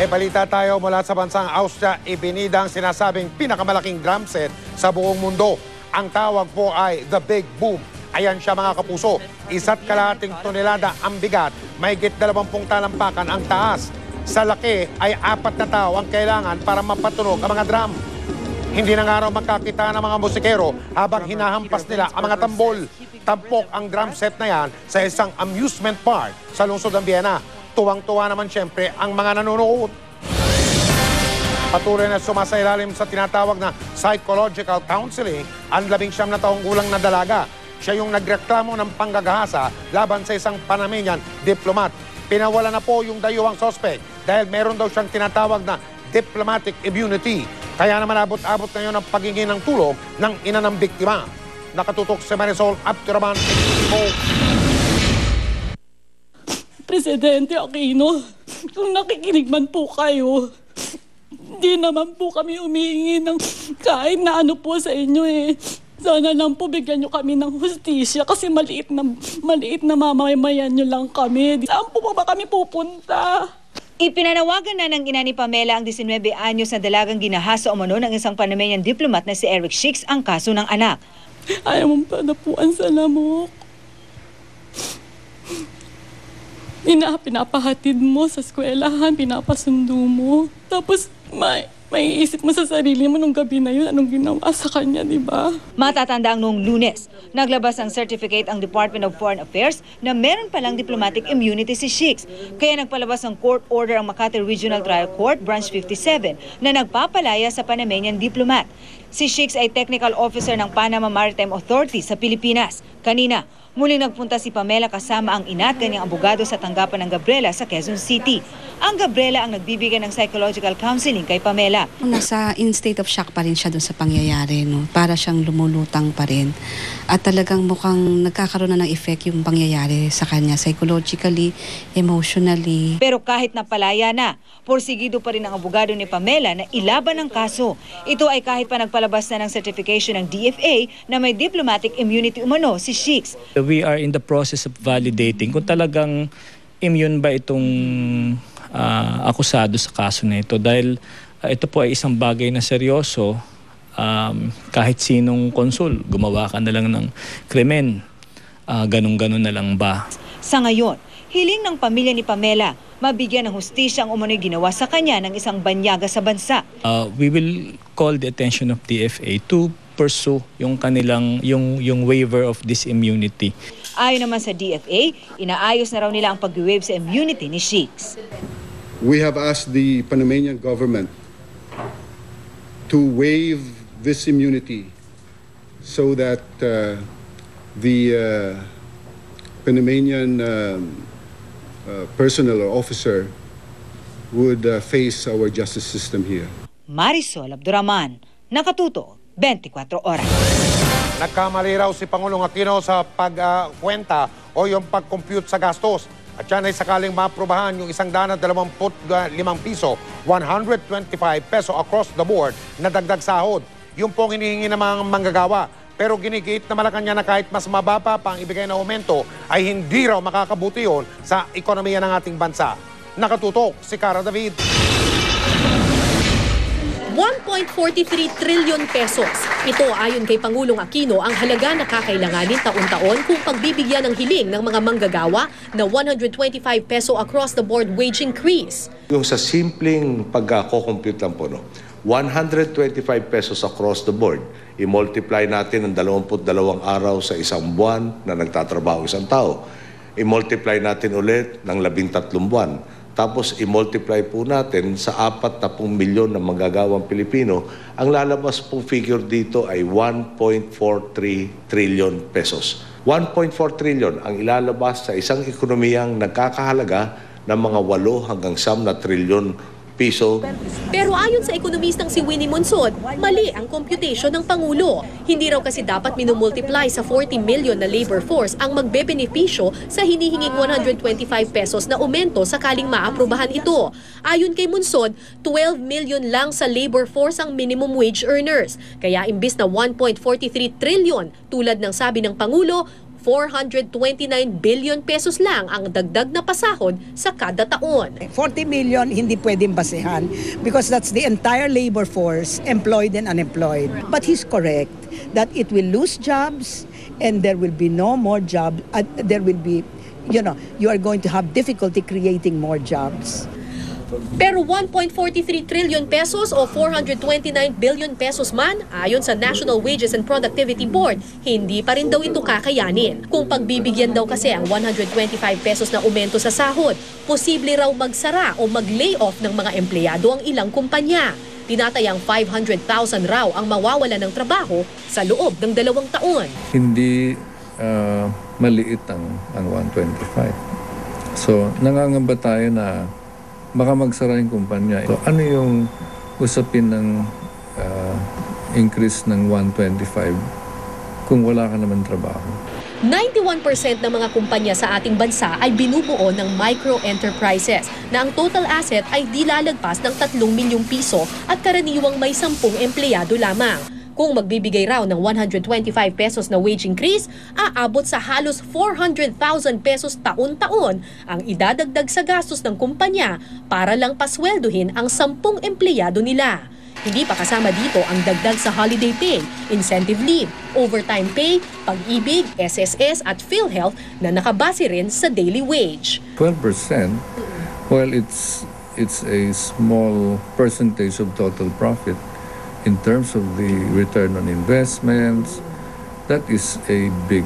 May balita tayo mula sa bansang Austria. Ibinida ang sinasabing pinakamalaking drum set sa buong mundo. Ang tawag po ay The Big Boom. Ayan siya mga kapuso. 1.5 tonelada ang bigat. Mahigit 20 talampakan ang taas. Sa laki ay 4 na tao ang kailangan para mapatunog ang mga drum. Hindi na nga raw makakita ng mga musikero habang hinahampas nila ang mga tambol. Tampok ang drum set na yan sa isang amusement park sa lungsod ng Vienna. Tuwang-tuwa naman siyempre ang mga nanonood. Patuloy na sumasailalim sa tinatawag na psychological counseling ang 19 na taong gulang na dalaga. Siya yung nagreklamo ng panggagahasa laban sa isang Panamanian diplomat. Pinawala na po yung dayuhang suspect dahil meron daw siyang tinatawag na diplomatic immunity. Kaya naman abot-abot ngayon ang paghingi ng tulong ng ina ng biktima. Nakatutok si Marisol Abduraman. Presidente Aquino, kung nakikinig man po kayo, hindi naman po kami humihingi ng kahit na ano po sa inyo eh. Sana lang po bigyan nyo kami ng hustisya kasi maliit na mamamayan nyo lang kami. Saan po ba kami pupunta? Ipinanawagan na ng ina ni Pamela ang 19 anyos na dalagang ginahasa umano ng isang Panamanian diplomat na si Eric Shix ang kaso ng anak. Ayaw mong panapuan sa lamok. Pinapahatid mo sa eskwelahan, pinapasundo mo. Tapos may isip mo sa sarili mo nung gabi na yun, anong ginawa sa kanya, di ba? Matatanda ang noong Lunes, naglabas ang certificate ang Department of Foreign Affairs na meron palang diplomatic immunity si Shix. Kaya nagpalabas ng court order ang Makati Regional Trial Court, Branch 57, na nagpapalaya sa Panamanian diplomat. Si Shix ay technical officer ng Panama Maritime Authority sa Pilipinas. Kanina, muling nagpunta si Pamela kasama ang ina at kanyang abogado sa tanggapan ng Gabriela sa Quezon City. Ang Gabriela ang nagbibigay ng psychological counseling kay Pamela. Nasa in state of shock pa rin siya doon sa pangyayari, no? Para siyang lumulutang pa rin. At talagang mukhang nagkakaroon na ng effect yung pangyayari sa kanya psychologically, emotionally. Pero kahit napalaya na, porsigido pa rin ang abogado ni Pamela na ilaban ang kaso. Ito ay kahit pa nagpalabas na ng certification ng DFA na may diplomatic immunity umano si Shix. We are in the process of validating kung talagang immune ba itong akusado sa kaso na ito. Dahil ito po ay isang bagay na seryoso. Kahit sinong konsul, gumawa ka na lang ng krimen. Ganun-ganun na lang ba? Sa ngayon, hiling ng pamilya ni Pamela, mabigyan ng hustisya ang umano'y ginawa sa kanya ng isang banyaga sa bansa. We will call the attention of DFA to pursue yung kanilang yung waiver of this immunity. Ayon naman sa DFA, inaayos na raw nila ang pag-waive sa immunity ni Shix. We have asked the Panamanian government to waive this immunity so that the Panamanian personnel or officer would face our justice system here. Marisol Abduraman, Nakatuto, 24 Oras. Nagkamali raw si Pangulong Aquino sa pagkwenta o yung pag-compute sa gastos. At yan ay sakaling maaprubahan yung 125 piso, 125 peso across the board na dagdag sahod. Yung pong hinihingi ng mga manggagawa. Pero ginigit na Malacanang na kahit mas mababa pa ang ibigay na aumento ay hindi raw makakabuti yon sa ekonomiya ng ating bansa. Nakatutok si Cara David. 1.43 trillion pesos. Ito ayon kay Pangulong Aquino ang halaga na kakailanganin taon-taon kung pagbibigyan ng hiling ng mga manggagawa na 125 peso across the board wage increase. Yung sa simpleng pagko-compute lang po, 125 pesos across the board. I-multiply natin ng 22 araw sa isang buwan na nagtatrabaho isang tao. I-multiply natin ulit ng 13 buwan. Tapos i-multiply po natin sa 40 milyon na manggagawang Pilipino. Ang lalabas pong figure dito ay 1.43 trillion pesos. 1.4 trillion ang ilalabas sa isang ekonomiyang nagkakahalaga ng mga 8 hanggang 9 na trilyon piso. Pero ayon sa ekonomistang si Winnie Monsod, mali ang computation ng Pangulo. Hindi raw kasi dapat minumultiply sa 40 million na labor force ang magbebenepisyo sa hinihinging 125 pesos na aumento sakaling maaprubahan ito. Ayon kay Monsod, 12 million lang sa labor force ang minimum wage earners. Kaya imbis na 1.43 trillion tulad ng sabi ng Pangulo, 429 billion pesos lang ang dagdag na pasahod sa kada taon. 40 million hindi pwedeng basehan because that's the entire labor force, employed and unemployed. But he's correct that it will lose jobs and there will be no more jobs. There will be, you are going to have difficulty creating more jobs. Pero 1.43 trillion pesos o 429 billion pesos man, ayon sa National Wages and Productivity Board, hindi pa rin daw ito kakayanin. Kung pagbibigyan daw kasi ang 125 pesos na aumento sa sahod, posible raw magsara o mag-layoff ng mga empleyado ang ilang kumpanya. Tinatayang 500,000 raw ang mawawala ng trabaho sa loob ng 2 taon. Hindi maliit ang 125. So, nangangamba tayo na baka magsara yung kumpanya. So, ano yung usapin ng increase ng 125 kung wala ka naman trabaho? 91% ng mga kumpanya sa ating bansa ay binubuo ng micro-enterprises na ang total asset ay di lalagpas ng 3 milyong piso at karaniwang may 10 empleyado lamang. Kung magbibigay raw ng 125 pesos na wage increase, aabot sa halos 400,000 pesos taon-taon ang idadagdag sa gastos ng kumpanya para lang pasweldohin ang 10 empleyado nila. Hindi pa kasama dito ang dagdag sa holiday pay, incentive leave, overtime pay, pag-ibig, SSS at PhilHealth na nakabase rin sa daily wage. 12%, well, it's a small percentage of total profit. In terms of the return on investments, that is a big,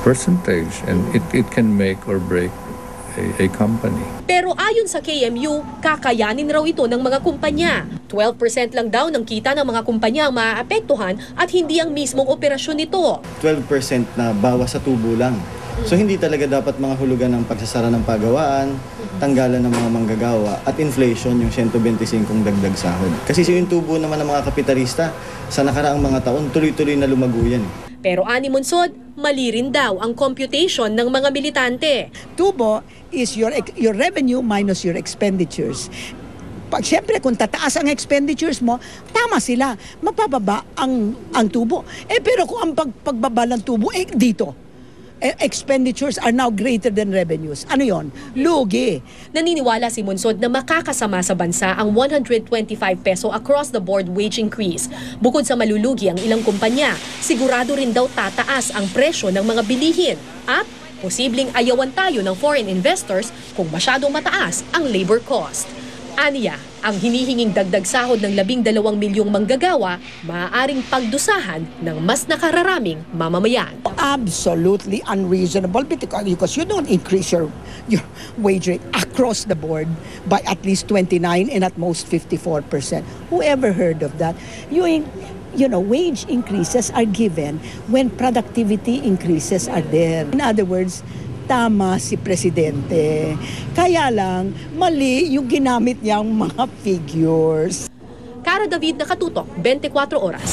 percentage, and it can make or break a company. Pero ayon sa KMU, kakayanin raw ito ng mga kumpanya. 12% lang daw ng kita ng mga kumpanya ang maaapektuhan at hindi ang mismong operasyon nito. 12% na bawas sa tubo lang. So hindi talaga dapat mga hulugan ng pagsasara ng pagawaan, tanggalan ng mga manggagawa at inflation yung 125 dagdag sahod. Kasi yung tubo naman ng mga kapitalista sa nakaraang mga taon tuloy-tuloy na lumago yan. Pero ani Monsod, mali rin daw ang computation ng mga militante. Tubo is your revenue minus your expenditures. Siyempre, kung tataas ang expenditures mo, tama sila. Mapababa ang tubo. Pero kung ang pagbaba ng tubo, dito. Expenditures are now greater than revenues. Ano yon? Lugi. Naniniwala si Monsod na makakasama sa bansa ang 125 peso across the board wage increase. Bukod sa malulugi ang ilang kumpanya, sigurado rin daw tataas ang presyo ng mga bilihin at posibleng ayawan tayo ng foreign investors kung masyadong mataas ang labor cost. Aniya, ang hinihinging dagdag sahod ng 12 milyong manggagawa maaaring pagdusahan ng mas nakararaming mamamayan. Absolutely unreasonable because you don't increase your wage rate across the board by at least 29 and at most 54%. Whoever heard of that? Wage increases are given when productivity increases are there. In other words, tama si Presidente. Kaya lang, mali yung ginamit niyang mga figures. Cara David, Nakatutok, 24 Oras.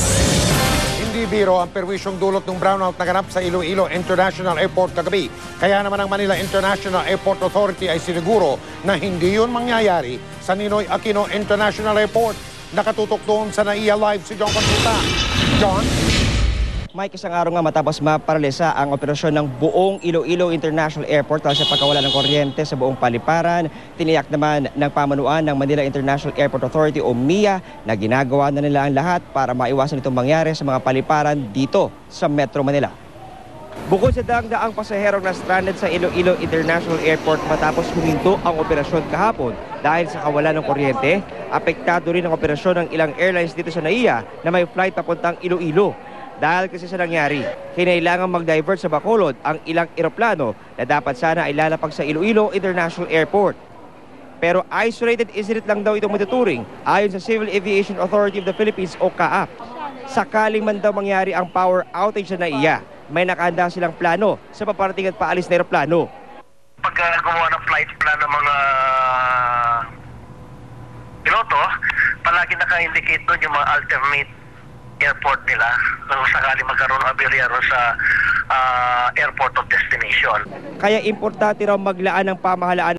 Hindi biro ang perwisyong dulot ng brownout na ganap sa Iloilo International Airport kagabi. Kaya naman ang Manila International Airport Authority ay siniguro na hindi yun mangyayari sa Ninoy Aquino International Airport. Nakatutok doon sa NAIA Live si John Consulta. John? Mike, isang araw nga matapos maparalisa ang operasyon ng buong Iloilo International Airport dahil sa pagkawala ng kuryente sa buong paliparan. Tiniyak naman ng pamunuan ng Manila International Airport Authority o MIA na ginagawa na nila ang lahat para maiwasan itong mangyari sa mga paliparan dito sa Metro Manila. Bukod sa daang pasaherong na stranded sa Iloilo International Airport matapos huminto ang operasyon kahapon dahil sa kawalan ng kuryente, apektado rin ang operasyon ng ilang airlines dito sa NAIA na may flight papuntang Iloilo. Dahil kasi sa nangyari, kinailangan mag-divert sa Bacolod ang ilang eroplano na dapat sana ay lalapag sa Iloilo International Airport. Pero isolated incident lang daw itong matuturing ayon sa Civil Aviation Authority of the Philippines o CAAP. Sakaling man daw mangyari ang power outage sa NAIA, may nakahanda silang plano sa paparating at paalis na eroplano. Pag gumawa ng flight plan ng mga piloto, palagi naka-indicate doon yung mga alternate airport nila kung sakali magkaroon ng aberya sa airport of destination. Kaya importante raw maglaan ng pamahalaan